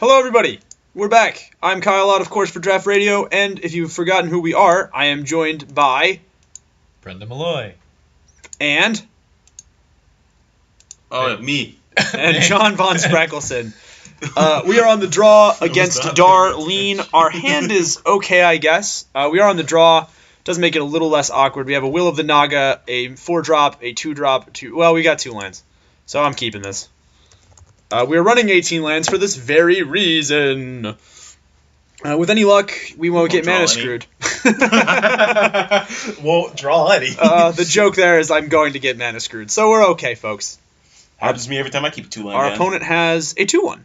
Hello, everybody. We're back. I'm Kyle, Ott of Draftradio, and if you've forgotten who we are, I am joined by Brendan Malloy. And me. And John Von Sprackleson. We are on the draw against Darlene. Our hand is okay, I guess. We are on the draw. Does make it a little less awkward. We have a Will of the Naga, a 4-drop, a 2-drop, well, we got 2 lands. So I'm keeping this. We are running 18 lands for this very reason. With any luck, we won't get mana screwed. Won't draw any. The joke there is I'm going to get mana screwed. So we're okay, folks. Happens to me every time I keep 2 lands. Our opponent has a 2-1.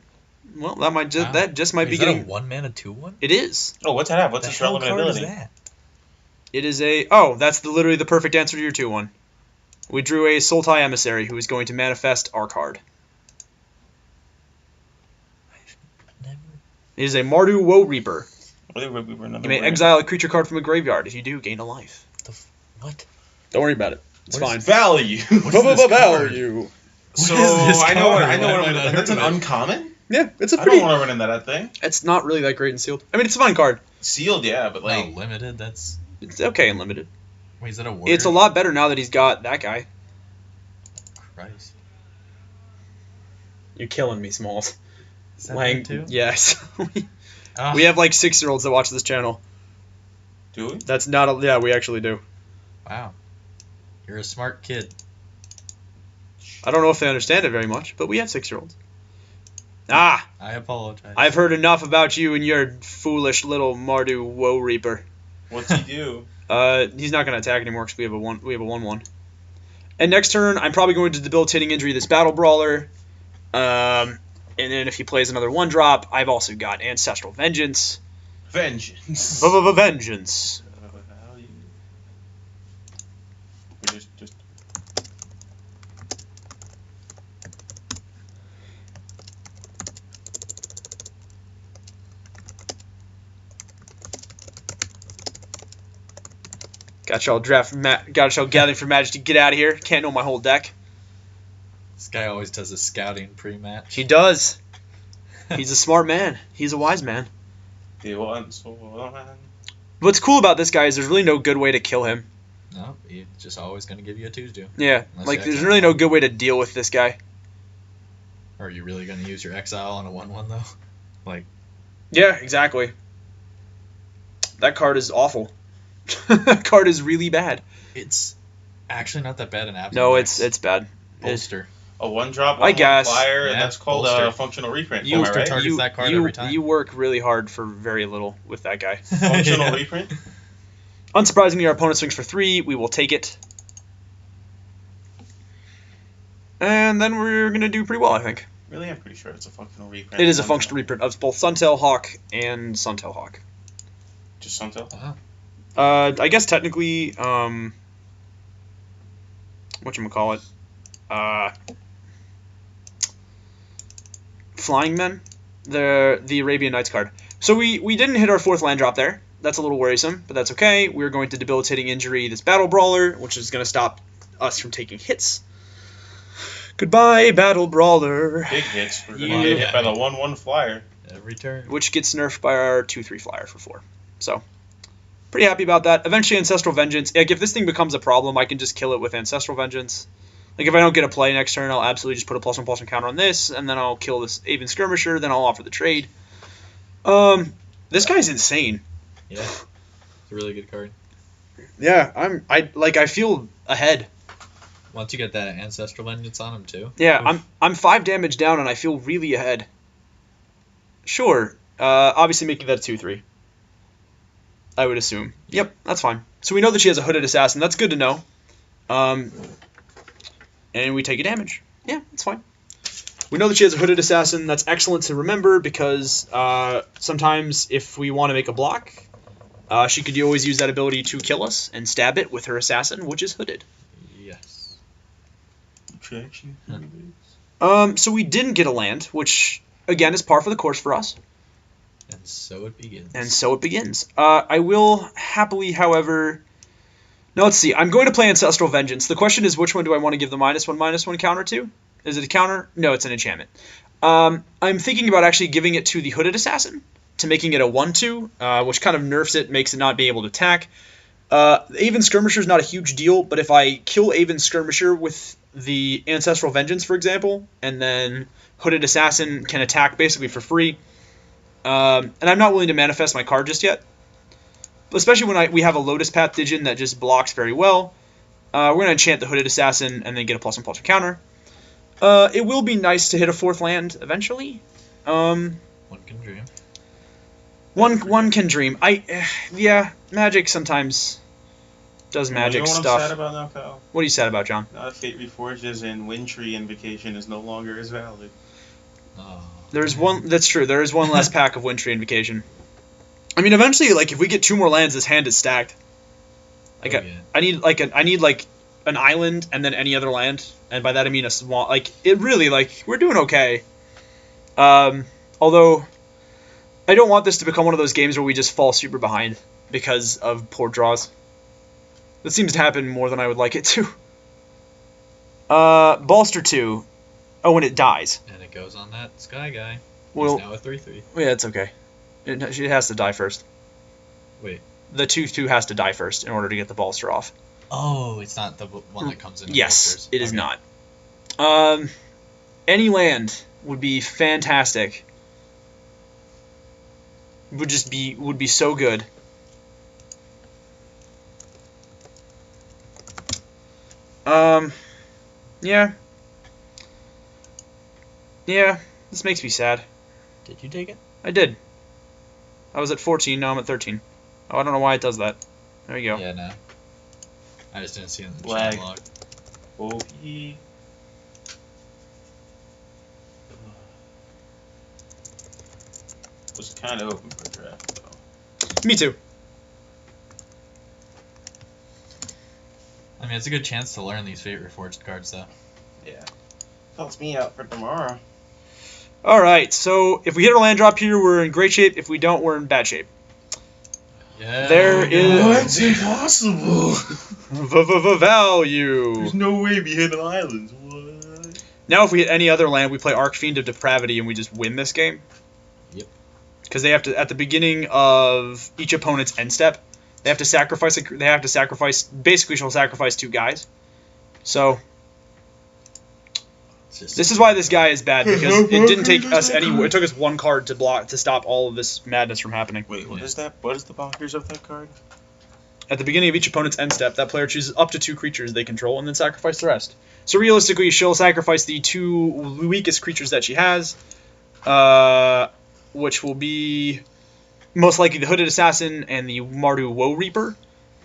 Well, that might just might be getting. Is that a 1-mana 2-1? It is. Oh, what's that have? What's its relevant ability? Is that? It is a. Oh, that's literally the perfect answer to your 2-1. We drew a Sultai Emissary who is going to manifest our card. It is a Mardu Woe Reaper. You may exile a creature card from a graveyard. If you do, gain a life. What? Don't worry about it. It's fine. Value. Value. So I know what that's an uncommon. Yeah, it's a I pretty. don't want to run into that thing. It's not really that great in sealed. I mean, it's a fine card. Sealed, yeah, but like limited. That's It's okay in limited. wait, is that a warrior? It's a lot better now that he's got that guy. Christ. You're killing me, Smalls. Is that Lang too? Yes. We have like 6-year-olds that watch this channel. Do we? That's not a. Yeah, we actually do. Wow. You're a smart kid. I don't know if they understand it very much, but we have 6-year-olds. Ah! I apologize. I've heard enough about you and your foolish little Mardu Woe Reaper. What's he do? He's not going to attack anymore because we have a 1/1. And next turn, I'm probably going to debilitating injury this Battle Brawler. And then if he plays another 1-drop, I've also got Ancestral Vengeance. Vengeance. Vengeance. Just. Got y'all gathering for Majesty. Get out of here. Can't know my whole deck. This guy always does a scouting pre-match. He does. He's a smart man. He's a wise man. What's cool about this guy is there's really no good way to kill him. No, he's just always going to give you a Tuesday. Yeah, like there's really no good way to deal with this guy. Are you really going to use your exile on a 1/1 though? Like. Yeah, exactly. That card is awful. That card is really bad. It's actually not that bad in Absent. No, it's bad. Bolster. A 1-drop, I guess. flyer, Yeah, and that's called a functional reprint. You right? targets that card every time. You work really hard for very little with that guy. Functional reprint? Unsurprisingly, our opponent swings for 3. We will take it. And then we're going to do pretty well, I think. Really? I'm pretty sure it's a functional reprint. It is a functional reprint of both Suntail Hawk and Suntail Hawk. Just Suntail? I guess technically, whatchamacallit? Flying Men, the Arabian Nights card. So we didn't hit our 4th land drop there. That's a little worrisome, but that's okay. We're going to debilitating injury this Battle Brawler, which is going to stop us from taking hits. Goodbye, Battle Brawler. Big hits. We're going to get hit by the 1/1 flyer. Every turn. Which gets nerfed by our 2/3 flyer for 4. So, pretty happy about that. Eventually, Ancestral Vengeance. Like, if this thing becomes a problem, I can just kill it with Ancestral Vengeance. Like, if I don't get a play next turn, I'll absolutely just put a +1/+1 counter on this, and then I'll kill this Aven Skirmisher, then I'll offer the trade. This guy's insane. Yeah. It's a really good card. Yeah, I feel ahead. Once you get that Ancestral Vengeance on him, too. Yeah, I'm 5 damage down, and I feel really ahead. Sure. Obviously making that a 2/3. I would assume. Yep, that's fine. So we know that she has a Hooded Assassin. That's good to know. And we take a damage. Yeah, that's fine. We know that she has a Hooded Assassin. That's excellent to remember because sometimes if we want to make a block, she could always use that ability to kill us and stab it with her Assassin, which is hooded. Yes. So we didn't get a land, which, again, is par for the course for us. And so it begins. And so it begins. I will happily, however... Now, let's see. I'm going to play Ancestral Vengeance. The question is, which one do I want to give the -1/-1 counter to? Is it a counter? No, it's an enchantment. I'm thinking about actually giving it to the Hooded Assassin, to making it a 1/2, which kind of nerfs it, makes it not be able to attack. Aven Skirmisher is not a huge deal, but if I kill Aven Skirmisher with the Ancestral Vengeance, for example, and then Hooded Assassin can attack basically for free, and I'm not willing to manifest my card just yet, especially when we have a Lotus Path Digin that just blocks very well. We're going to enchant the Hooded Assassin and then get a +1/+1 counter. It will be nice to hit a 4th land eventually. One can dream. One can dream. Yeah, Magic sometimes does magic you know what stuff. I'm sad about now, Kyle? What are you sad about, John? Fate Reforged and Windtree Invocation is no longer as valid. Oh. There's one. That's true. There is one less pack of Windtree Invocation. I mean, eventually, like if we get 2 more lands, this hand is stacked. Like I need an island and then any other land, and by that I mean a small. Like it really we're doing okay. Although I don't want this to become one of those games where we just fall super behind because of poor draws. That seems to happen more than I would like it to. Bolster 2. Oh, and it dies. And it goes on that Sky Guy. Well, He's now a 3/3. Yeah, it's okay. It has to die first. Wait. The 2/2 has to die first in order to get the bolster off. Oh, it's not the one that comes in. Yes, bolsters. it is Okay. not. Any land would be fantastic. Would be so good. Yeah. Yeah, this makes me sad. Did you take it? I did. I was at 14, now I'm at 13. Oh, I don't know why it does that. There you go. Yeah, no. I just didn't see it in the Lag. chat log. OP. Was kind of open for draft, though. Me too. I mean, it's a good chance to learn these Fate Reforged cards, though. Yeah. Helps me out for tomorrow. Alright, so if we hit a land drop here, we're in great shape. If we don't, we're in bad shape. Yeah. There is... What's impossible? Value. There's no way we hit islands. What? Now if we hit any other land, we play Archfiend of Depravity and we just win this game. Yep. Because they have to, at the beginning of each opponent's end step, they have to sacrifice. Basically, she'll sacrifice 2 guys. So this is why this guy is bad, because it didn't take us it took us 1 card to stop all of this madness from happening. Wait, what is that? What is the bonkers of that card? At the beginning of each opponent's end step, that player chooses up to 2 creatures they control and then sacrifice the rest. So realistically, she'll sacrifice the 2 weakest creatures that she has, which will be most likely the Hooded Assassin and the Mardu Woe Reaper.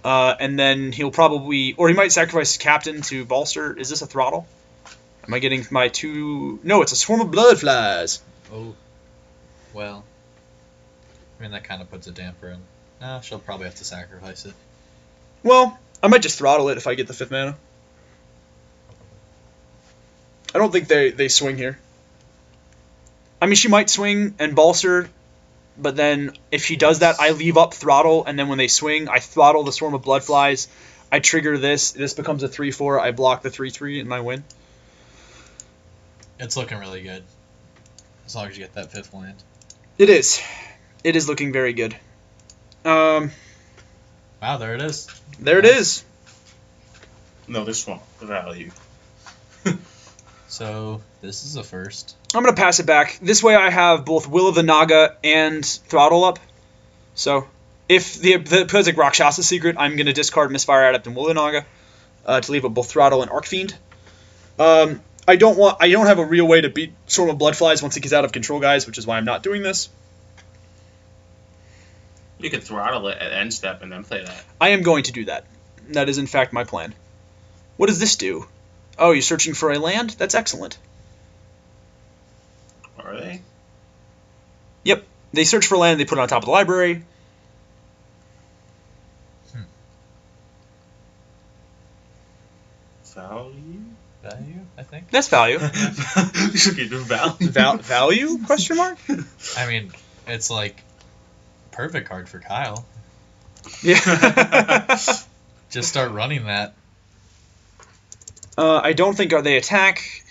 And then he might sacrifice Captain to bolster. Is this a throttle? Am I getting my 2... No, it's a Swarm of Bloodflies. Oh. Well. I mean, that kind of puts a damper in. No, she'll probably have to sacrifice it. Well, I might just throttle it if I get the 5th mana. I don't think they swing here. I mean, she might swing and bolster, but then if she does that, I leave up throttle, and then when they swing, I throttle the Swarm of Bloodflies. I trigger this. This becomes a 3/4. I block the 3/3, and I win. It's looking really good. As long as you get that 5th land. It is. It is looking very good. Wow, there it is. There it is. No, this one. The value. So, this is a first. I'm going to pass it back. This way I have both Will of the Naga and Throttle up. So, if the Pesic Rakshasa secret, I'm going to discard Misfire Adept and Will of the Naga to leave up both Throttle and Archfiend. I don't have a real way to beat Swarm of Bloodflies once it gets out of control, guys, which is why I'm not doing this. You could throttle it at end step and then play that. I am going to do that. That is, in fact, my plan. What does this do? Oh, you're searching for a land? That's excellent. Are they? Yep. They search for land, they put it on top of the library. Value, I think. That's value. Value? Question mark? I mean, it's like perfect card for Kyle. Yeah. Just start running that. I don't think they attack.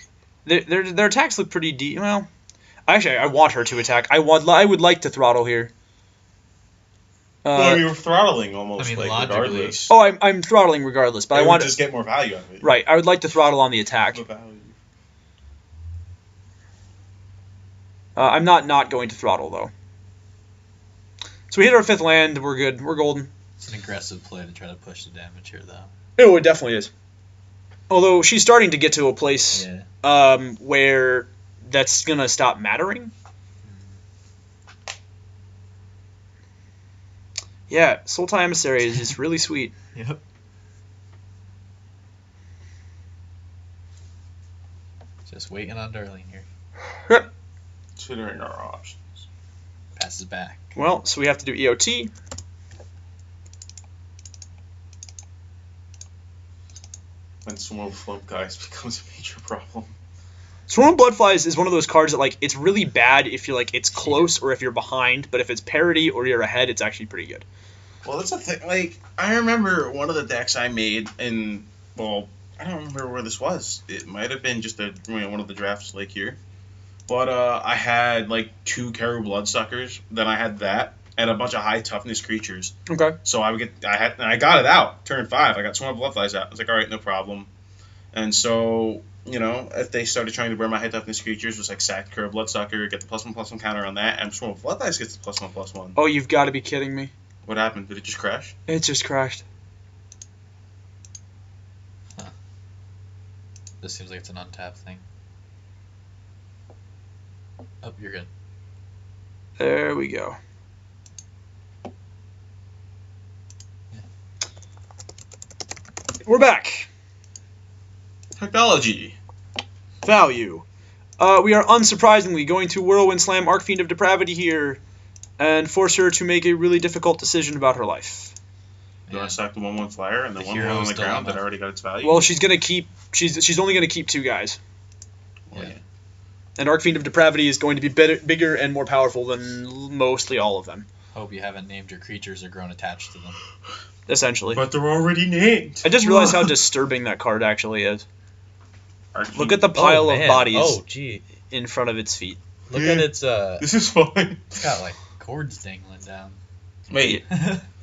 Their attacks look pretty deep. Well, Actually, I want her to attack. I would like to throttle here. Well, you were throttling almost, I mean, like, logically. regardless. Oh, I'm throttling regardless, but I want to just get more value out of it. Right, I would like to throttle on the attack. More value. I'm not going to throttle, though. So we hit our 5th land. We're good. We're golden. It's an aggressive play to try to push the damage here, though. Oh, it definitely is. Although she's starting to get to a place where that's going to stop mattering. Yeah, Sultai Emissary is just really sweet. Yep. Just waiting on Darlene here. Yep. Considering our options. Passes back. Well, so we have to do EOT. When Swarm of Flump Guys becomes a major problem. Swarm of Bloodflies is one of those cards that, like, it's really bad if you're, like, it's close or if you're behind, but if it's parity or you're ahead, it's actually pretty good. Well, that's the thing. Like, I remember one of the decks I made, and, well, I don't remember where this was. It might have been just one of the drafts, like, here. But I had, like, 2 Karu Bloodsuckers, then I had that, and a bunch of high toughness creatures. Okay. So I got it out, turn 5. I got Swarm of Bloodflies out. I was like, all right, no problem. And so, you know, if they started trying to burn my high toughness creatures, it was like sack Karu Bloodsucker, get the +1/+1 counter on that, and Swarm of Bloodflies gets the +1/+1. Oh, you've got to be kidding me. What happened? Did it just crash? It just crashed. Huh. This seems like it's an untapped thing. Oh, you're good. There we go. We're back. Technology. Value. We are unsurprisingly going to Whirlwind Slam Archfiend of Depravity here and force her to make a really difficult decision about her life. Do I sack the 1/1 flyer and the 1/1 hero's on the ground dilemma. that already got its value? Well, she's gonna keep. She's only gonna keep 2 guys. Well, yeah. And Archfiend of Depravity is going to be bigger and more powerful than mostly all of them. Hope you haven't named your creatures or grown attached to them. Essentially. But they're already named. I just realized how disturbing that card actually is. Look at the pile of bodies Oh, gee. in front of its feet. Look at its, This is fine. it's got, like, cords dangling down. Wait.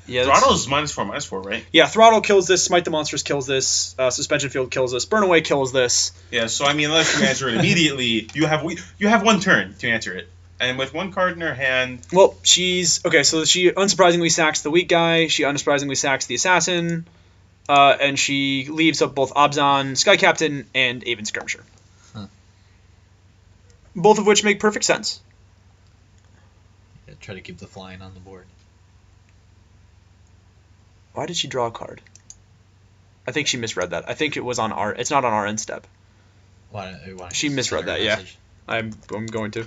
Yeah, Throttle is -4/-4, right? Yeah, Throttle kills this, Smite the Monsters kills this, Suspension Field kills this, Burn Away kills this. Yeah, so I mean, unless you answer it immediately, you have 1 turn to answer it. And with 1 card in her hand... Well, okay, so she unsurprisingly sacks the weak guy, she unsurprisingly sacks the Assassin, and she leaves up both Abzan, Sky Captain, and Aven Skirmisher. Huh. Both of which make perfect sense. Yeah, try to keep the flying on the board. Why did she draw a card? I think she misread that. I think it was on our... It's not on our end step. Why She misread that, yeah. I'm going to.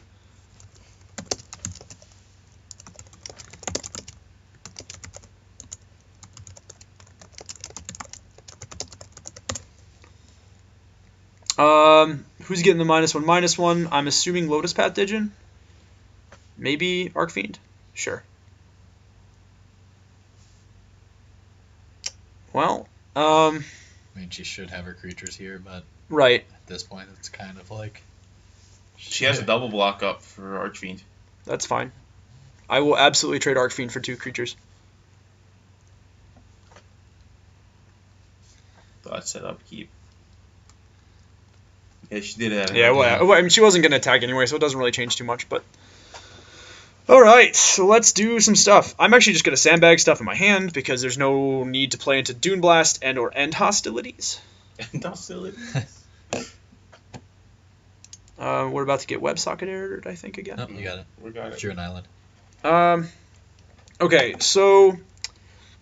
Who's getting the -1/-1? I'm assuming Lotus Path Digin. Maybe Archfiend. Sure. Well, I mean, she should have her creatures here, but right. at this point, it's kind of like... She has a double block up for Archfiend. That's fine. I will absolutely trade Archfiend for 2 creatures. Thought set up keep. Yeah, she did that. Yeah, well, I mean, she wasn't going to attack anyway, so it doesn't really change too much, but... Alright, so let's do some stuff. I'm actually just going to sandbag stuff in my hand, because there's no need to play into Dune Blast and or end hostilities. End hostilities? We're about to get WebSocket errored, I think, again. Nope, you got it. We got It's it. your island. Okay, so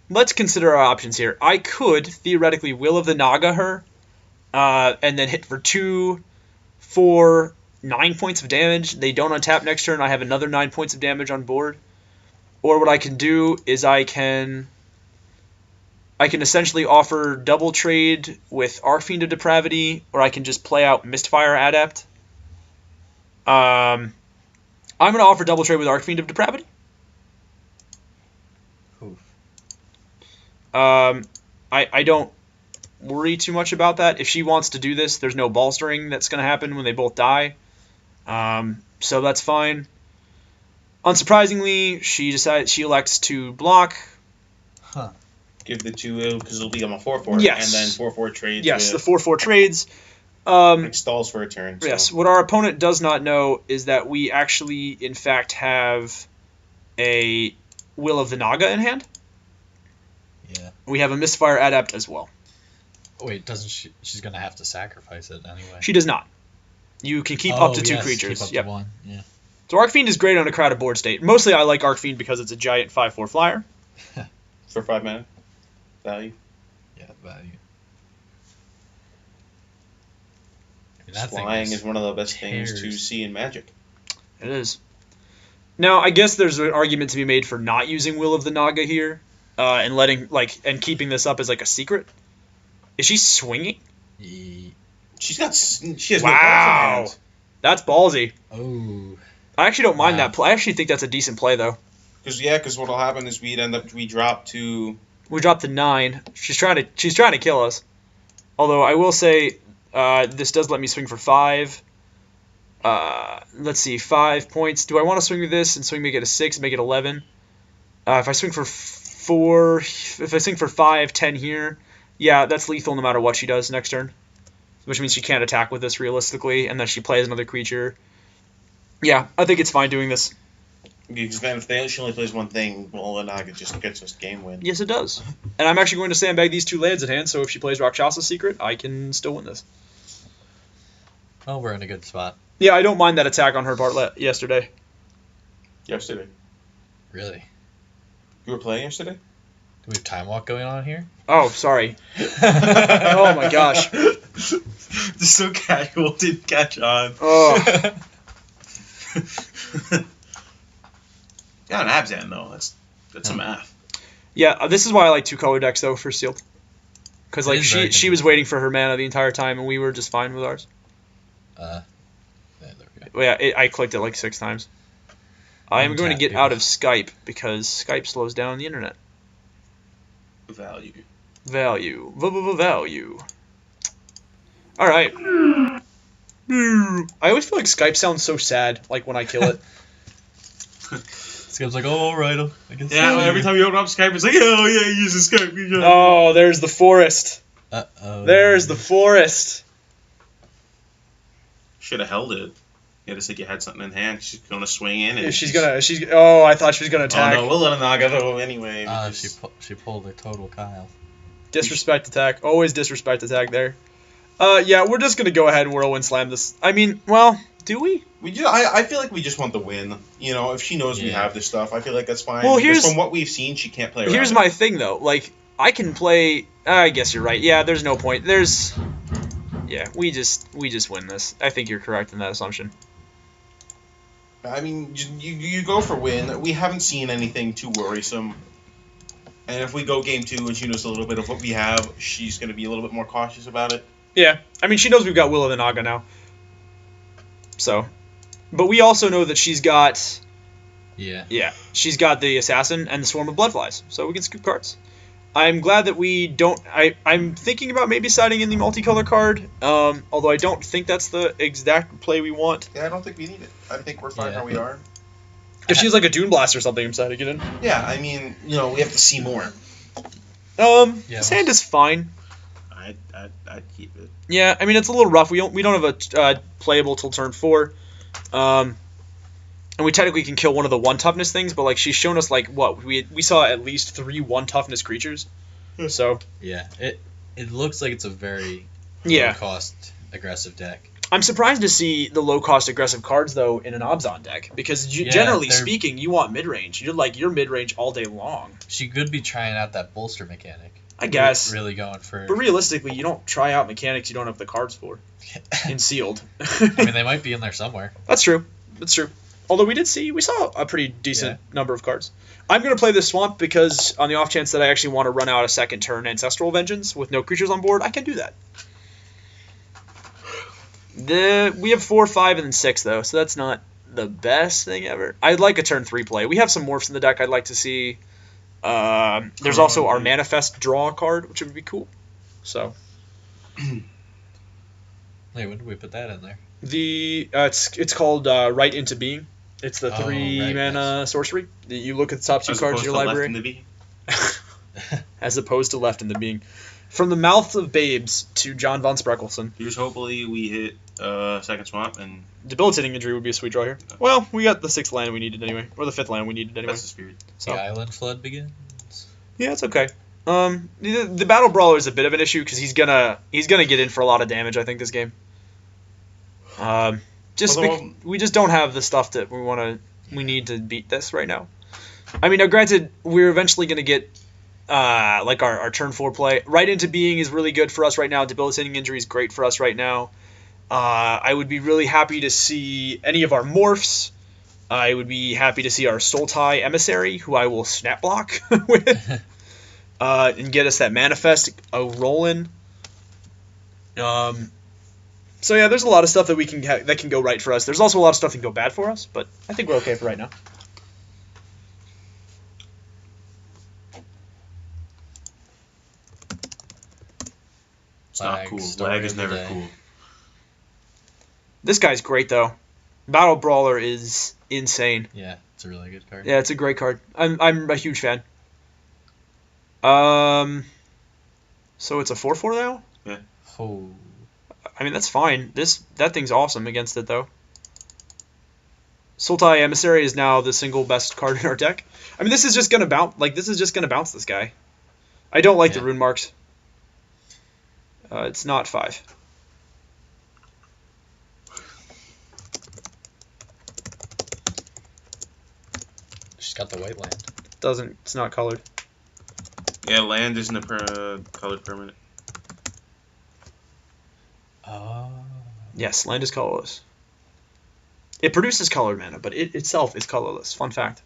let's consider our options here. I could, theoretically, Will of the Naga her, and then hit for 2 for 9 points of damage. They don't untap next turn. I have another 9 points of damage on board. Or what I can do is I can essentially offer double trade with Archfiend of Depravity, or I can just play out Mistfire Adept. I'm going to offer double trade with Archfiend of Depravity. Oof. I don't worry too much about that. If she wants to do this, there's no bolstering that's going to happen when they both die. So that's fine. Unsurprisingly, she elects to block. Huh. Give the 2 because it'll become a 4/4. Yes. And then 4/4 trades. Yes, with, the 4/4 trades. like stalls for a turn. So. Yes, what our opponent does not know is that we actually, in fact, have a Will of the Naga in hand. Yeah. We have a Misfire Adept as well. Wait, doesn't she? She's gonna have to sacrifice it anyway. She does not. You can keep up to 2 yes, creatures. Keep up Yep. to 1. Yeah. So Arcfiend is great on a crowded board state. Mostly I like Arcfiend because it's a giant 5/4 flyer. For 5 mana value. Yeah, value. Flying is one of the best things to tears. see in Magic. It is. Now, I guess there's an argument to be made for not using Will of the Naga here, and and keeping this up as like a secret. Is she swinging? She has no cards in Wow, hand. that's ballsy. Oh. I actually don't mind Wow. that play. I actually think that's a decent play though. Because what'll happen is we drop to. We dropped to 9. She's trying to kill us. Although I will say, this does let me swing for 5. Let's see, 5 points. Do I want to swing with this and make it a 6 and make it 11? If I swing for 4, if I swing for 5, 10 here, yeah, that's lethal no matter what she does next turn. Which means she can't attack with this realistically, and then she plays another creature. Yeah, I think it's fine doing this. Because then if she only plays one thing, well, the Naga just gets us game win. Yes, it does. And I'm actually going to sandbag these 2 lands at hand, so if she plays Rakshasa's Secret, I can still win this. Oh, we're in a good spot. Yeah, I don't mind that attack on her part yesterday. Yesterday. Really? You were playing yesterday? Do we have Time Walk going on here? Oh, sorry. Oh my gosh. Just so casual, didn't catch on. Oh. Yeah, an Abzan though. That's some math. Yeah, this is why I like 2 color decks though for sealed. Because It like is very she was waiting for her mana the entire time, and we were just fine with ours. Yeah, there we go. Well, yeah, I clicked it like 6 times. I am going to get Untap, out of Skype because Skype slows down the internet. Value. Value. Value. All right. I always feel like Skype sounds so sad, like when I kill it. Skip's like, oh, all right, I can see Yeah, you. every time you open up Skype, it's like, oh yeah, use Skype. Oh, there's the forest. Uh-oh. There's the forest. Should have held it. You had to say you had something in hand. She's gonna swing in, and Oh, I thought she was gonna attack. Oh no, we'll let a Naga though anyway. She pulled a total Kyle. Disrespect attack. Always disrespect attack there. Yeah, we're just gonna go ahead and whirlwind slam this. I mean, well, do we? I feel like we just want the win. You know, if she knows we have this stuff, I feel like that's fine. Well, Because from what we've seen, she can't play around. Here's my thing though. Like, I can play. I guess you're right. Yeah, there's no point. Yeah, we just win this. I think you're correct in that assumption. I mean, you go for win. We haven't seen anything too worrisome. And if we go game 2 and she knows a little bit of what we have, she's going to be a little bit more cautious about it. Yeah, I mean, she knows we've got Will of the Naga now. So, but we also know that she's got. Yeah, she's got the Assassin and the Swarm of Bloodflies, so we can scoop cards. I'm glad that we don't. I'm thinking about maybe siding in the multicolor card, although I don't think that's the exact play we want. Yeah, I don't think we need it. I think we're fine how we are. If she's like a Dune Blast or something, I'm siding it in. Yeah, I mean, we have to see more. This hand is fine. I'd keep it. Yeah, I mean, it's a little rough. We don't have a playable till turn 4. And we technically can kill one of the 1 toughness things, but like she's shown us like what we saw at least 3 1 toughness creatures. So yeah, it looks like it's a very low cost aggressive deck. I'm surprised to see the low cost aggressive cards though in an Obzon deck because generally speaking, you want mid range. You're mid range all day long. She could be trying out that bolster mechanic. I guess. Really going for. But realistically, you don't try out mechanics you don't have the cards for. In sealed. I mean, they might be in there somewhere. That's true. Although we saw a pretty decent number of cards. I'm going to play this Swamp because on the off chance that I actually want to run out a second turn Ancestral Vengeance with no creatures on board, I can do that. We have 4, 5, and then 6 though, so that's not the best thing ever. I'd like a turn 3 play. We have some morphs in the deck I'd like to see. There's also our Manifest draw card, which would be cool. So. Hey, when did we put that in there? It's called Right Into Being. It's the 3-mana sorcery. You look at the top 2 cards of your library. Left in the being. As opposed to Left in the Being. From the mouth of babes to John von Spreckelson. Here's hopefully we hit second swamp and Debilitating Injury would be a sweet draw here. Well, we got the 6th land we needed anyway, or the 5th land we needed anyway. that's the spirit. So The Island Flood begins. yeah, it's okay. The Battle Brawler is a bit of an issue because he's gonna get in for a lot of damage. I think this game. We just don't have the stuff that we need to beat this right now. I mean, now granted, we're eventually gonna get like our turn 4 play. Right Into Being is really good for us right now. Debilitating Injury is great for us right now. I would be really happy to see any of our morphs. I would be happy to see our Sultai Emissary, who I will snap block with, and get us that Manifest rolling. So yeah, there's a lot of stuff that we can that can go right for us. There's also a lot of stuff that can go bad for us, but I think we're okay for right now. It's not cool. Lag is never cool. This guy's great though. Battle Brawler is insane. Yeah, it's a really good card. Yeah, it's a great card. I'm a huge fan. So it's a 4/4 now? Yeah. Oh. I mean, that's fine. That thing's awesome against it though. Sultai Emissary is now the single best card in our deck. I mean, this is just gonna bounce. This guy. I don't like the rune marks. It's not 5. She's got the white land. It's not colored. Yeah, land isn't a colored permanent. Oh. Yes, land is colorless. It produces colored mana, but it itself is colorless. Fun fact.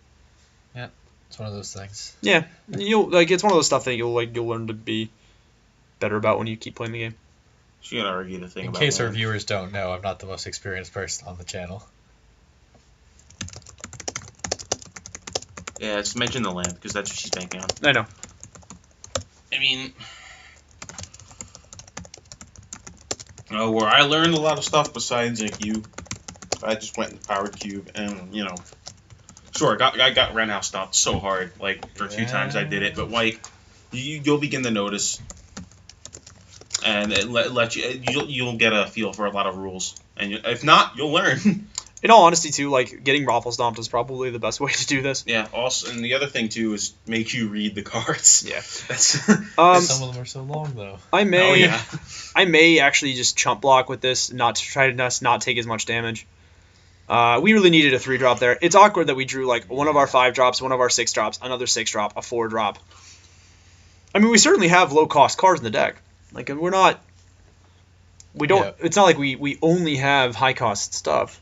Yeah, it's one of those things. Yeah, it's one of those stuff that you'll learn to be better about when you keep playing the game. She gonna argue the thing. In about case our land. viewers don't know, I'm not the most experienced person on the channel. Yeah, just mention the land because that's what she's banking on. I know. I mean, where I learned a lot of stuff besides like you, I just went in the powered cube and sure, I got ran out stopped so hard like for a few times I did it, but like you'll begin to notice, and it let you'll get a feel for a lot of rules, and if not, you'll learn. In all honesty, too, like getting Raffle Stomped is probably the best way to do this. Yeah. Also, and the other thing too is make you read the cards. Yeah. That's. Some of them are so long though. I may. Oh yeah. I may actually just chump block with this, not to try to not take as much damage. We really needed a 3-drop there. It's awkward that we drew like one of our 5-drops, one of our 6-drops, another 6-drop, a 4-drop. I mean, we certainly have low-cost cards in the deck. Like we're not. We don't. Yeah. It's not like we only have high-cost stuff.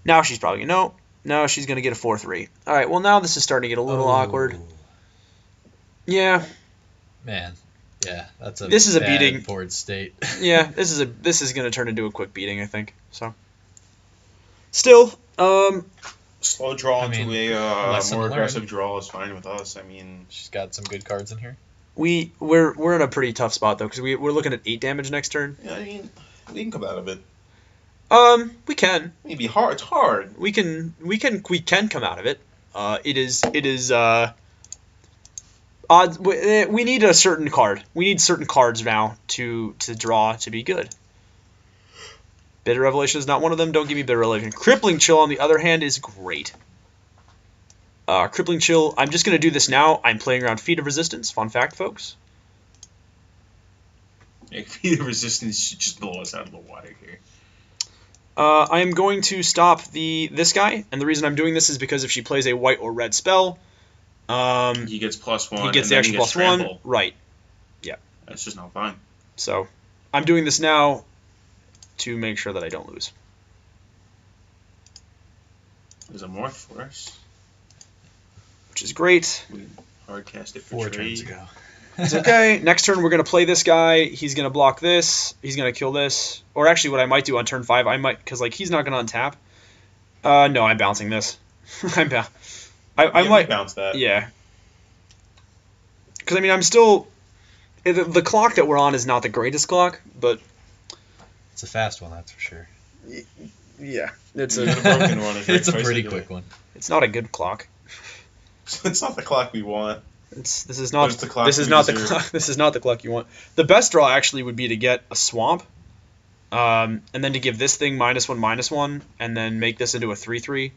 Now she's probably no, she's gonna get a 4/3. All right, well now this is starting to get a little awkward. Yeah. Man, yeah, this is a beating. Board state. Yeah, this is gonna turn into a quick beating, I think. So. Still, slow draw into a more aggressive draw is fine with us. I mean, she's got some good cards in here. We're in a pretty tough spot though because we're looking at 8 damage next turn. Yeah, I mean, we can come out of it. We can. Maybe hard. It's hard. We can come out of it. It is odds. We need a certain card. We need certain cards now to draw to be good. Bitter Revelation is not one of them. Don't give me Bitter Revelation. Crippling Chill, on the other hand, is great. Crippling Chill. I'm just gonna do this now. I'm playing around Feet of Resistance. Fun fact, folks. Yeah, Feet of Resistance should just blow us out of the water here. I am going to stop this guy, and the reason I'm doing this is because if she plays a white or red spell, he gets +1. He gets the extra +1. Right. Yeah. That's just not fine. So, I'm doing this now to make sure that I don't lose. There's a morph for us, which is great. We hard cast it 4 turns ago. It's okay. Next turn, we're going to play this guy. He's going to block this. He's going to kill this. Or actually, what I might do on turn 5, I might... Because, like, he's not going to untap. No, I'm bouncing this. I might... bounce that. Yeah. Because, I mean, I'm still... The clock that we're on is not the greatest clock, but... It's a fast one, that's for sure. Yeah, it's And a a broken one. Is It's a very pretty twice quick one. it's not a good clock. It's not the clock we want. This is not But it's the clock this is we not the deserve. clock. This is not the clock you want. The best draw actually would be to get a swamp, and then to give this thing -1/-1, and then make this into a 3/3.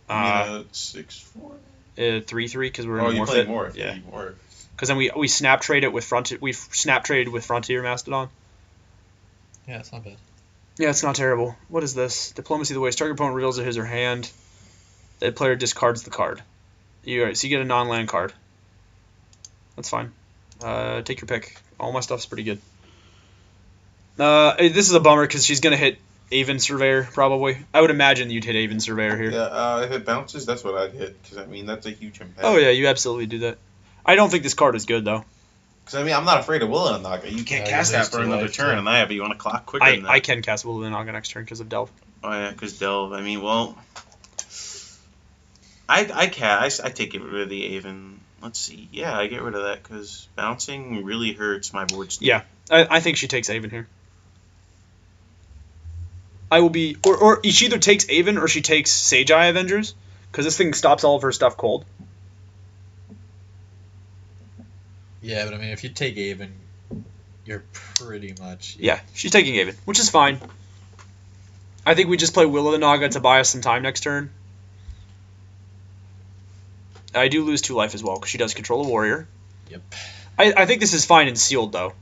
I mean, 6/4. 3/3 because we're Oh, in you morph play it. more. Yeah, More. because then we snap trade it with Frontier. We snap traded with Frontier Mastodon. Yeah, it's not bad. Yeah, it's not terrible. What is this? Diplomacy of the Waste. Target opponent reveals his or her hand. The player discards the card. So you get a non-land card. That's fine. Take your pick. All my stuff's pretty good. This is a bummer because she's gonna hit Aven Surveyor probably. I would imagine you'd hit Aven Surveyor here. Yeah, if it bounces, that's what I'd hit. Because, I mean, that's a huge impact. Oh yeah, you absolutely do that. I don't think this card is good though. Because, I mean, I'm not afraid of Will and Naga. You can't Yeah, cast you that lose for 2 another life, turn, too. and I have you want to clock quicker than that. I can cast Will of the Naga next turn because of Delve. Oh, yeah, because Delve. I mean, well... I take it rid of the Aven. Let's see. Yeah, I get rid of that because bouncing really hurts my board state. Yeah, I think she takes Aven here. I will be... Or she either takes Aven or she takes Sage Eye Avengers because this thing stops all of her stuff cold. Yeah, but I mean, if you take Aven, you're pretty much... Yeah, she's taking Aven, which is fine. I think we just play Will of the Naga to buy us some time next turn. I do lose 2 life as well because she does control a warrior. Yep. I think this is fine in sealed though.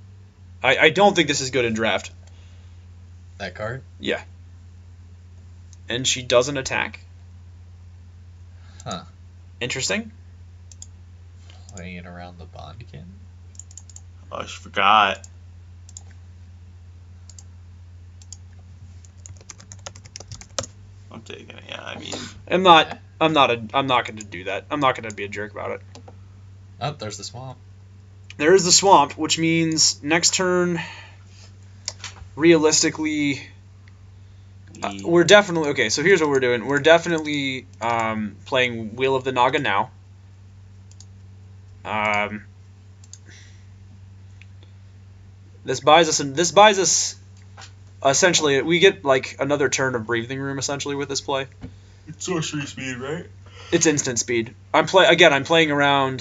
I don't think this is good in draft. That card? Yeah. And she doesn't attack. Huh. Interesting. Playing it around the Bondkin. Oh, I forgot. I'm taking it. Yeah, I mean... I'm not going to do that. I'm not going to be a jerk about it. Oh, there's the swamp. There is the swamp, which means next turn, realistically, we're definitely... Okay, so here's what we're doing. We're definitely playing Will of the Naga now. This buys us essentially, we get like another turn of breathing room essentially with this play. It's sorcery speed, right? It's instant speed. I'm playing around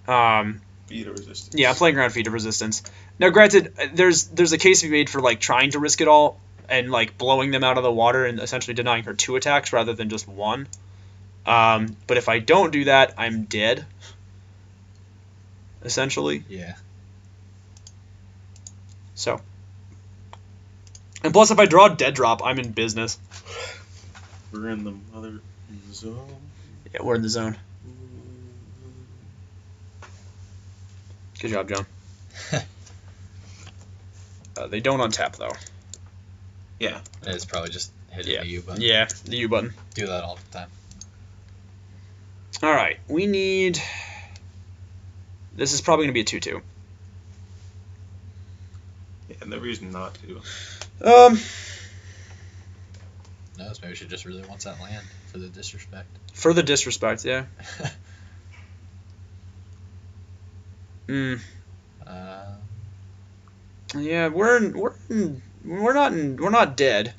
Feet of resistance. yeah, I'm playing around Feet of Resistance. Now granted, there's a case to be made for like trying to risk it all and like blowing them out of the water and essentially denying her 2 attacks rather than just 1. But if I don't do that, I'm dead. Essentially. Yeah. So. And plus, if I draw Dead Drop, I'm in business. We're in the mother zone. Yeah, we're in the zone. Good job, John. They don't untap, though. Yeah. It's probably just hitting Yeah. the U button. Yeah, the U button. Do that all the time. All right, we need... This is probably going to be a 2/2. Yeah, and the reason not to. No, it's maybe she just really wants that land for the disrespect. For the disrespect, yeah. Yeah, we're not dead.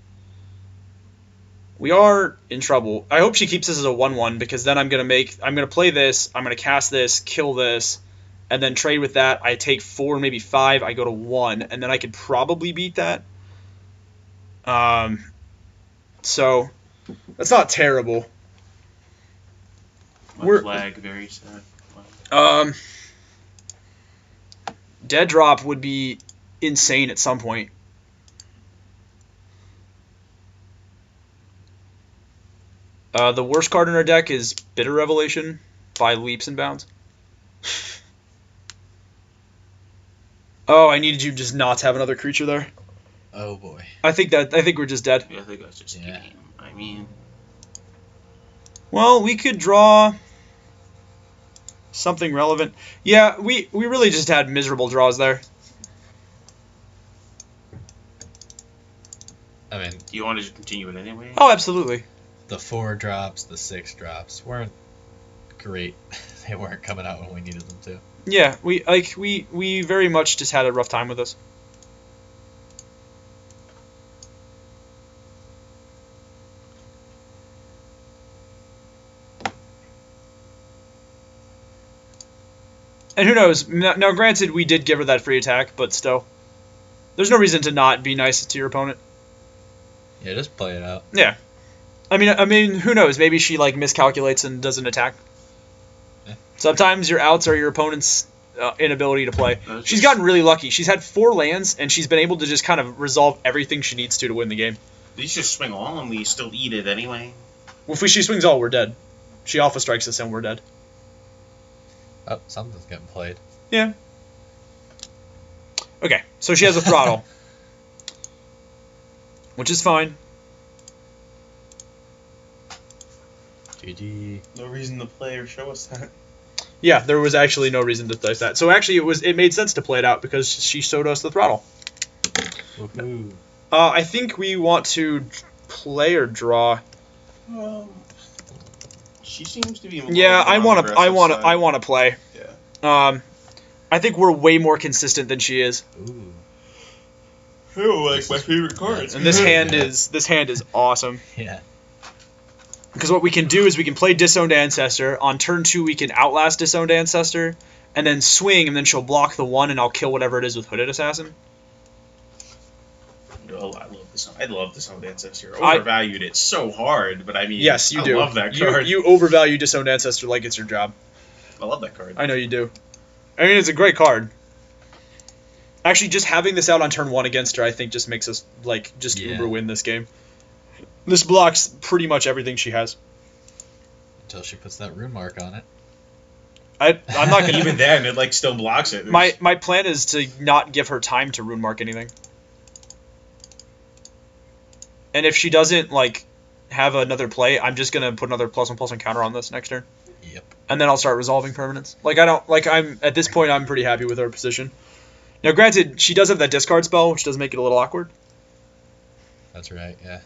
We are in trouble. I hope she keeps this as a 1/1 because then I'm gonna play this. I'm gonna cast this, kill this, and then trade with that. I take 4, maybe 5. I go to 1, and then I could probably beat that. So that's not terrible. Much lag, very sad. Dead Drop would be insane at some point. The worst card in our deck is Bitter Revelation by leaps and bounds. Oh, I needed you just not to have another creature there. Oh boy. I think we're just dead. Yeah, I think that's just Yeah. game. I mean, Well, we could draw something relevant. Yeah, we really just had miserable draws there. I mean, do you want to just continue it anyway? Oh, absolutely. the 4 drops, the 6 drops weren't great. They weren't coming out when we needed them to. Yeah, we very much just had a rough time with this. And who knows? Now, granted, we did give her that free attack, but still. There's no reason to not be nice to your opponent. Yeah, just play it out. Yeah. I mean, who knows? Maybe she, like, miscalculates and doesn't attack. Yeah. Sometimes your outs are your opponent's inability to play. She's gotten really lucky. She's had 4 lands, and she's been able to just kind of resolve everything she needs to win the game. You just swing all, and we still eat it anyway. Well, if she swings all, we're dead. She alpha strikes us, and we're dead. Oh, something's getting played. Yeah. Okay, so she has a throttle. Which is fine. GG. No reason to play or show us that. Yeah, there was actually no reason to dice that. So actually, it made sense to play it out because she showed us the throttle. Woohoo. I think we want to play or draw. She seems to be. Yeah, I want to play. Yeah. I think we're way more consistent than she is. Ooh. Oh, like my favorite cards. And this hand is awesome. Yeah. Because what we can do is we can play Disowned Ancestor. On turn 2, we can Outlast Disowned Ancestor, and then swing, and then she'll block the 1, and I'll kill whatever it is with Hooded Assassin. Oh, I love Disowned Ancestor. Overvalued it so hard, but I mean, yes, you do. I love that card. You overvalue Disowned Ancestor like it's your job. I love that card. I know you do. I mean, it's a great card. Actually, just having this out on turn 1 against her, I think, just makes us, like, uber win this game. This blocks pretty much everything she has. Until she puts that rune mark on it. I'm not going to even then, it, like, still blocks it. My plan is to not give her time to rune mark anything. And if she doesn't, like, have another play, I'm just going to put another +1/+1 counter on this next turn. Yep. And then I'll start resolving permanents. At this point, I'm pretty happy with her position. Now, granted, she does have that discard spell, which does make it a little awkward. That's right, yeah.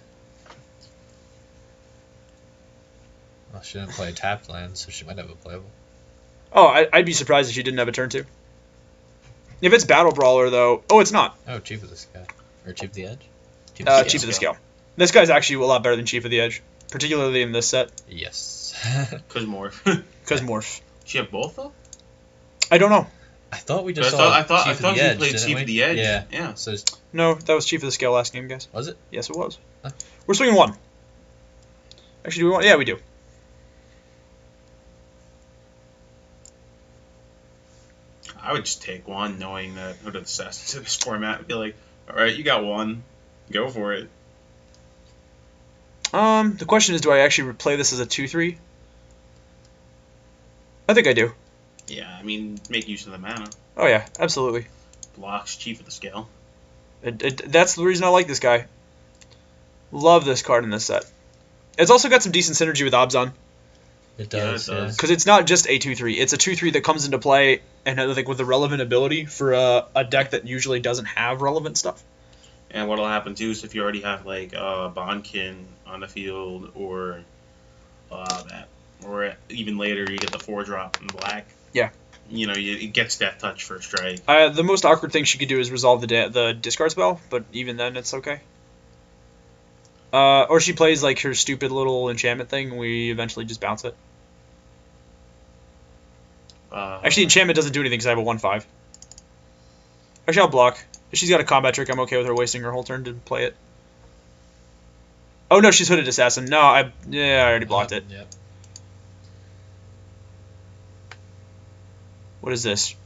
Well, she didn't play a tapped land, so she might have a playable. Oh, I'd be surprised if she didn't have a turn 2. If it's Battle Brawler, though... Oh, it's not. Oh, Chief of the Sky. Or Chief of the Edge? Chief of the Scale. This guy's actually a lot better than Chief of the Edge, particularly in this set. Yes. Because Morph. Because Morph. She have both, though? I don't know. I thought we just I thought Chief you of the Edge, played didn't Chief we? of the Edge. Yeah. Yeah. So No, that was Chief of the Scale last game, guys. was it? Yes, it was. Huh. We're swinging 1. Actually, do we want... Yeah, we do. I would just take 1, knowing that Hooded Assassin to this format would be like, alright, you got 1. Go for it. The question is, do I actually play this as a 2/3? I think I do. Yeah, I mean, make use of the mana. Oh, yeah, absolutely. Blocks Chief of the Scale. That's the reason I like this guy. Love this card in this set. It's also got some decent synergy with Abzan. It does, yeah. Because it's not just a 2/3. It's a 2/3 that comes into play and like with a relevant ability for a deck that usually doesn't have relevant stuff. And what'll happen too is if you already have like Bondkin on the field or or even later you get the 4-drop in black. Yeah. You know, it gets Death Touch for a strike. The most awkward thing she could do is resolve the discard spell, but even then it's okay. Or she plays like her stupid little enchantment thing, and we eventually just bounce it. Actually, enchantment doesn't do anything because I have a 1/5. Actually, I'll block. If she's got a combat trick, I'm okay with her wasting her whole turn to play it. Oh no, she's Hooded Assassin. No, I already blocked it. Yep. What is this?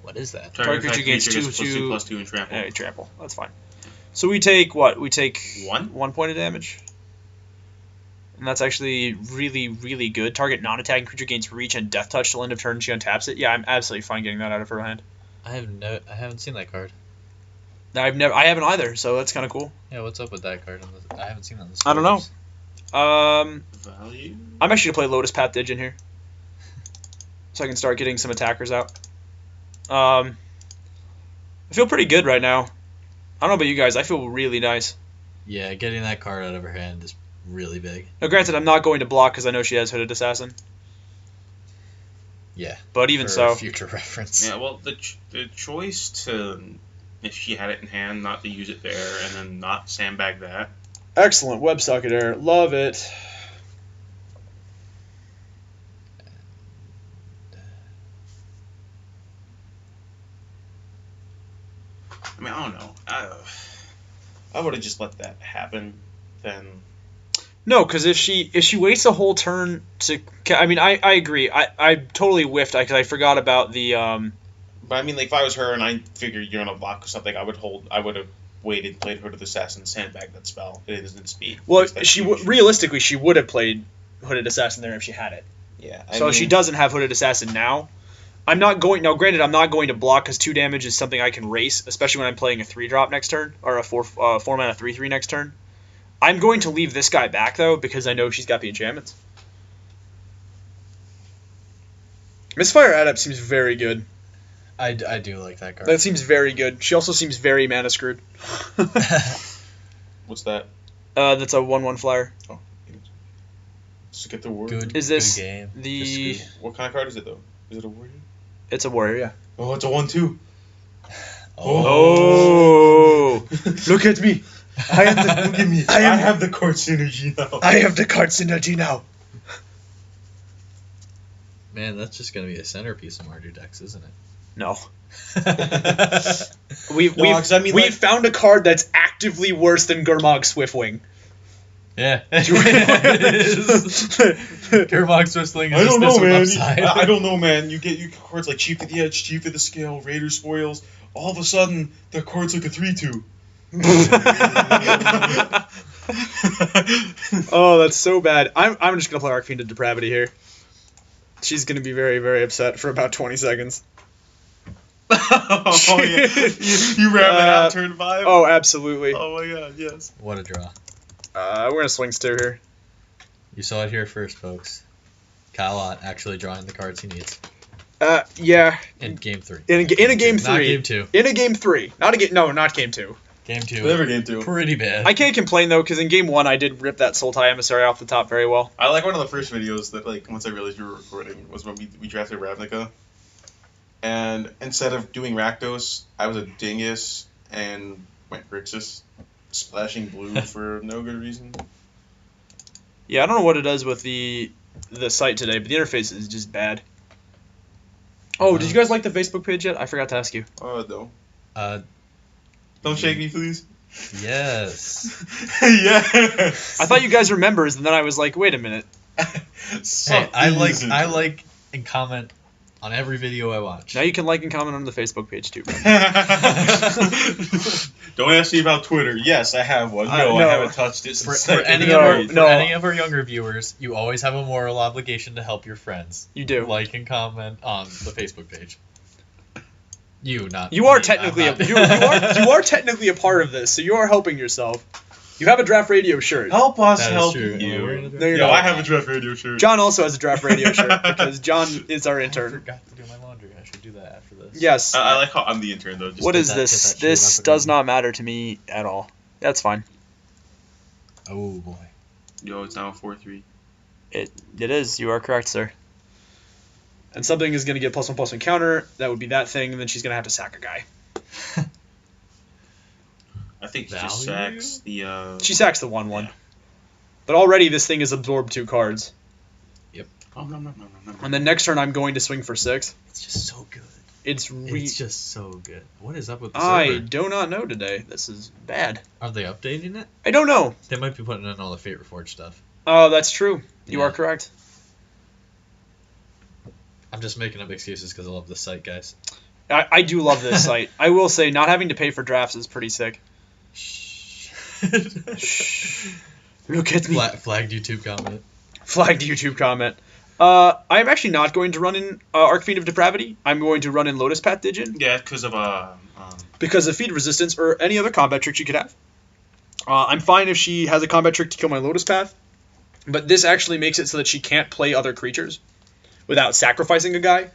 What is that? Target creature gains gets 2/2 +2/+2 and trample. Trample. That's fine. So we take what? We take 1 point of damage. And that's actually really, really good. Target non-attacking creature gains reach and death touch till end of turn. She untaps it. Yeah, I'm absolutely fine getting that out of her hand. I haven't seen that card. I haven't either. So that's kind of cool. Yeah, what's up with that card? I haven't seen that in the I don't know. Value? I'm actually gonna play Lotus Path Dig in here, so I can start getting some attackers out. I feel pretty good right now. I don't know about you guys. I feel really nice. Yeah, getting that card out of her hand is really big. Now, granted, I'm not going to block because I know she has Hooded Assassin. Yeah. But even for so, future reference. Yeah, well, the choice to, if she had it in hand, not to use it there and then not sandbag that. excellent WebSocket error. Love it. I mean, I don't know. I would have just let that happen. Then. No, because if she waits a whole turn to, I mean, I agree. I totally whiffed because I forgot about the. But I mean, like if I was her and I figured you're gonna block or something, I would have waited, played Hooded Assassin, sandbag that spell. It isn't speed. Well, realistically she would have played Hooded Assassin there if she had it. Yeah. So she doesn't have Hooded Assassin now. I'm not going. Now, granted, I'm not going to block because 2 damage is something I can race, especially when I'm playing a 3-drop next turn or a 4-mana 3/3 next turn. I'm going to leave this guy back though because I know she's got the enchantments. Misfire Adept seems very good. I do like that card. That seems very good. She also seems very mana screwed. What's that? That's a 1/1 flyer. Oh. Just get the warrior. Good. Is this good the? What kind of card is it though? Is it a warrior? It's a warrior, yeah. Oh, it's a 1/2. Oh! Look at me! I am the. Look at me! I have the card synergy now. I have the card synergy now. Man, that's just gonna be a centerpiece of Mardu decks, isn't it? No. We've found a card that's actively worse than Gurmag Swiftwing. Yeah, it is. Gurmag Swiftwing is I don't know, man. Upside. I don't know, man. You get cards like Chief of the Edge, Chief of the Scale, Raider Spoils. All of a sudden, that card's like a 3/2. Oh, that's so bad. I'm just gonna play Arcfiend of Depravity here. She's gonna be very, very upset for about 20 seconds. Oh yeah, you ram it out turn 5. Oh, absolutely. Oh my god, yes. What a draw. We're gonna swing steer here. You saw it here first, folks. Kyle Ott actually drawing the cards he needs. Yeah. In game 3. In a game 3. Not game 2. In a game 3. Not game 2. Game 2. Whatever game 2. Pretty bad. I can't complain though, because in game 1 I did rip that Sultai Emissary off the top very well. I like one of the first videos that like once I realized you were recording was when we drafted Ravnica. And instead of doing Rakdos, I was a dingus and went Grixis, splashing blue for no good reason. Yeah, I don't know what it does with the site today, but the interface is just bad. Oh, did you guys like the Facebook page yet? I forgot to ask you. No. Don't shake me, please. Yes. Yeah. I thought you guys were members, and then I was like, wait a minute. Hey, I like and comment on every video I watch. Now you can like and comment on the Facebook page too. Don't ask me about Twitter. Yes, I have one. No, I haven't touched it since for any of our younger viewers, you always have a moral obligation to help your friends. You do. Like and comment on the Facebook page. You are technically you are technically a part of this, so you are helping yourself. You have a Draft Radio shirt. Help us That is help true. you. No, I have a Draft Radio shirt. John also has a Draft Radio shirt because John is our I intern. forgot to do my laundry. I should do that after this. Yes. I like how I'm the intern though. Just What is that- this? get that This shit up does again. not matter to me at all. That's fine. Oh boy. Yo, it's now 4-3. It is. You are correct, sir. And something is going to get +1/+1 counter. That would be that thing, and then she's going to have to sack a guy. I think she Value? just sacks the. She sacks the 1/1. Yeah. But already this thing has absorbed 2 cards. Oh no. And then next turn I'm going to swing for 6. It's just so good. It's just so good. What is up with the I server? do not know today. This is bad. Are they updating it? I don't know. They might be putting in all the Fate Reforged stuff. Oh, that's true. You Yeah. are correct. I'm just making up excuses because I love this site, guys. I do love this site. I will say not having to pay for drafts is pretty sick. Shh. Look at me. Flagged YouTube comment. Flagged YouTube comment. I'm actually not going to run in Arcfiend of Depravity. I'm going to run in Lotus Path Digin. Yeah, because of Because of feed resistance or any other combat trick she could have. I'm fine if she has a combat trick to kill my Lotus Path. But this actually makes it so that she can't play other creatures without sacrificing a guy.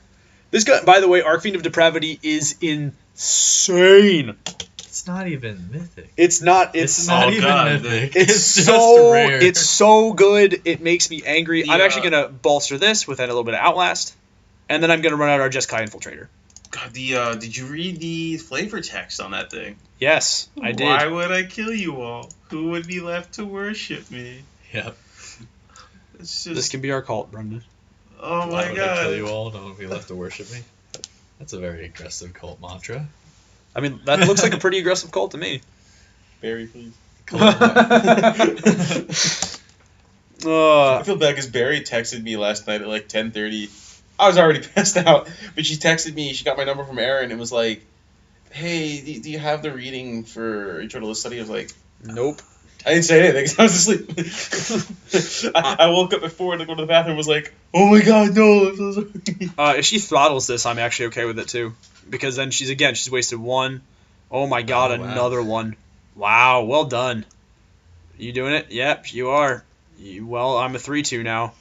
This guy, by the way, Arcfiend of Depravity is insane. It's not even mythic. It's not Mythic. It's just so rare. it's so good. It makes me angry. I'm Yeah. actually gonna bolster this with a little bit of Outlast, and then I'm gonna run out our Jeskai Infiltrator. God, did you read the flavor text on that thing? Yes, I did. Why would I kill you all? Who would be left to worship me? Yep. It's just. This can be our cult, Brendan. Oh Why my would I kill god. you all? No one will be left to worship me. That's a very aggressive cult mantra. I mean, that looks like a pretty aggressive call to me. Barry, please. Uh, I feel bad because Barry texted me last night at like 10:30. I was already passed out, but she texted me. She got my number from Aaron and was like, "Hey, do you have the reading for Eternal Study?" I was like, nope. I didn't say anything 'cause I was asleep. I woke up at 4 to go to the bathroom and was like, "Oh my god, no, I'm so sorry." If she throttles this, I'm actually okay with it too. Because then she's wasted one. Oh my god, wow. another one. Wow, well done. You doing it? Yep, you are. Well, I'm a 3-2 now.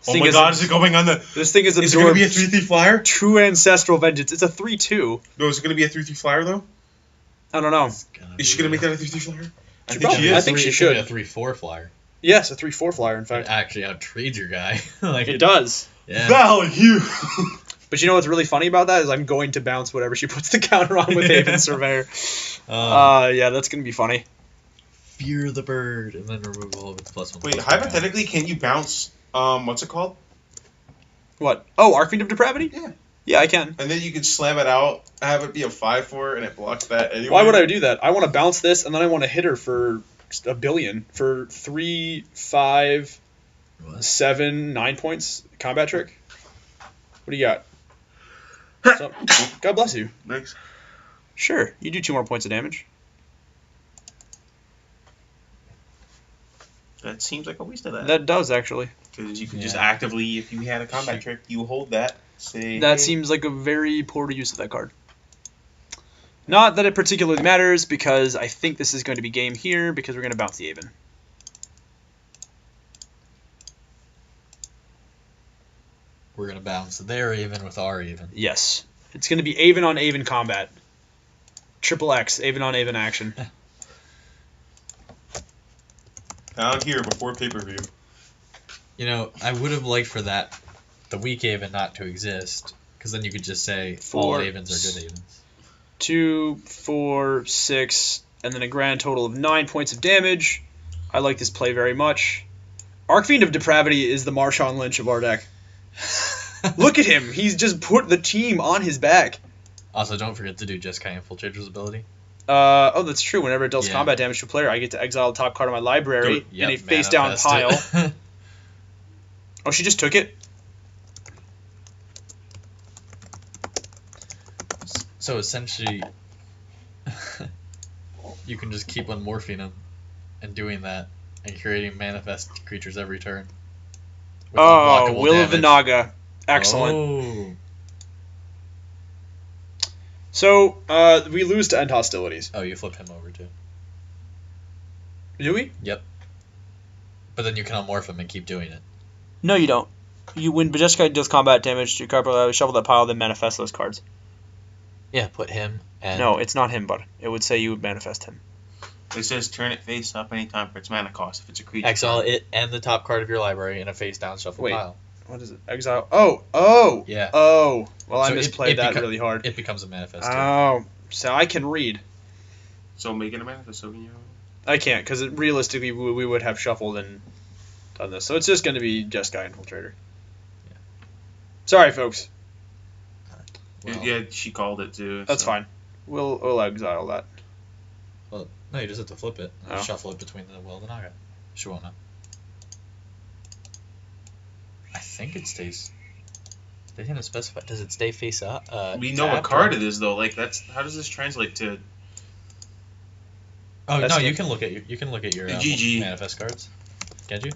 Oh my god, is it going on the... This thing is Is it going to be a 3-3 flyer? True ancestral vengeance. It's a 3-2. No, is it going to be a 3-3 flyer, though? I don't know. Is she going to make that a 3-3 flyer? I think probably she is. I is. think she It's should. gonna be a 3-4 flyer. Yes, a 3-4 flyer, in It fact. actually outtrades your guy. like It does. Yeah. Value! But you know what's really funny about that is I'm going to bounce whatever she puts the counter on with Haven Surveyor. Yeah, that's going to be funny. Fear the bird, and then remove all of its +1. Wait, hypothetically, can you bounce, what's it called? What? Oh, Archfiend of Depravity? Yeah. Yeah, I can. And then you could slam it out, have it be a 5-4, and it blocks that anyway. Why would I do that? I want to bounce this, and then I want to hit her for $1 billion for 3, 5, 7, 9 points combat trick. What do you got? So, God bless you. Thanks. Sure, you do 2 more points of damage. That seems like a waste of that. That does actually. Because you could just actively, if you had a combat trick, you hold that. Say. That hey. seems like a very poor use of that card. Not that it particularly matters, because I think this is going to be game here, because we're going to bounce the Aven. We're gonna bounce their even with our even. Yes. It's going to be Aven on Aven combat. Triple X, Aven on Aven action. Down here before pay-per-view. You know, I would have liked for that, the weak Aven not to exist, because then you could just say all Avens are good Avens. 2, 4, 6, and then a grand total of 9 points of damage. I like this play very much. Archfiend of Depravity is the Marshawn Lynch of our deck. Look at him. He's just put the team on his back. Also, don't forget to do Jeskai Infiltrator's ability. Oh, that's true. Whenever it deals Yeah. combat damage to a player, I get to exile the top card of my library Yep, in a face-down manifest pile. it. Oh, she just took it? So essentially, you can just keep on morphing them and doing that and creating manifest creatures every turn. with Oh, unblockable Will of the damage. Naga. Excellent. Oh. So, we lose to end hostilities. Oh, you flip him over too. Do we? Yep. But then you can unmorph him and keep doing it. No, you don't. When Jeskai deals combat damage to your card, shuffle that pile, then manifest those cards. Yeah, put him and... No, it's not him, bud. It would say you would manifest him. It says turn it face up anytime for its mana cost if it's a creature. Exile it and the top card of your library in a face down shuffle Wait. pile. What is it? Exile. Oh! Yeah. Oh! Well, I So misplayed that really hard. It becomes a manifest. too. Oh, so I can read. So make it a manifest, so can you... I can't, because realistically we would have shuffled and done this. So it's just going to be Jeskai Infiltrator. Yeah. Sorry, folks. Well, Yeah, she called it too. That's so. fine. We'll exile that. well, no, you just have to flip it. And Oh. Shuffle it between the Will and the Naga. She won't know. I think it stays... They didn't specify. Does it stay face up? We know what tapped, card or- it is though. Like that's how does this translate to? Oh That's no, the- you can look at your GG. manifest cards. Can't you?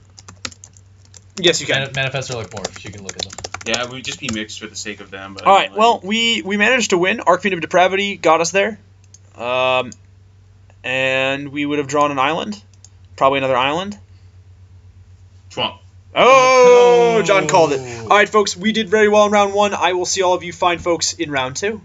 Yes, you can. Manifests are like morphs. You can look at them. Yeah, it would just be mixed for the sake of them. But All right. like, Well, we managed to win. Archfiend of Depravity got us there, and we would have drawn an island, probably another island. Trump. Oh, John called it. All right, folks. We did very well in round 1. I will see all of you fine folks in round 2.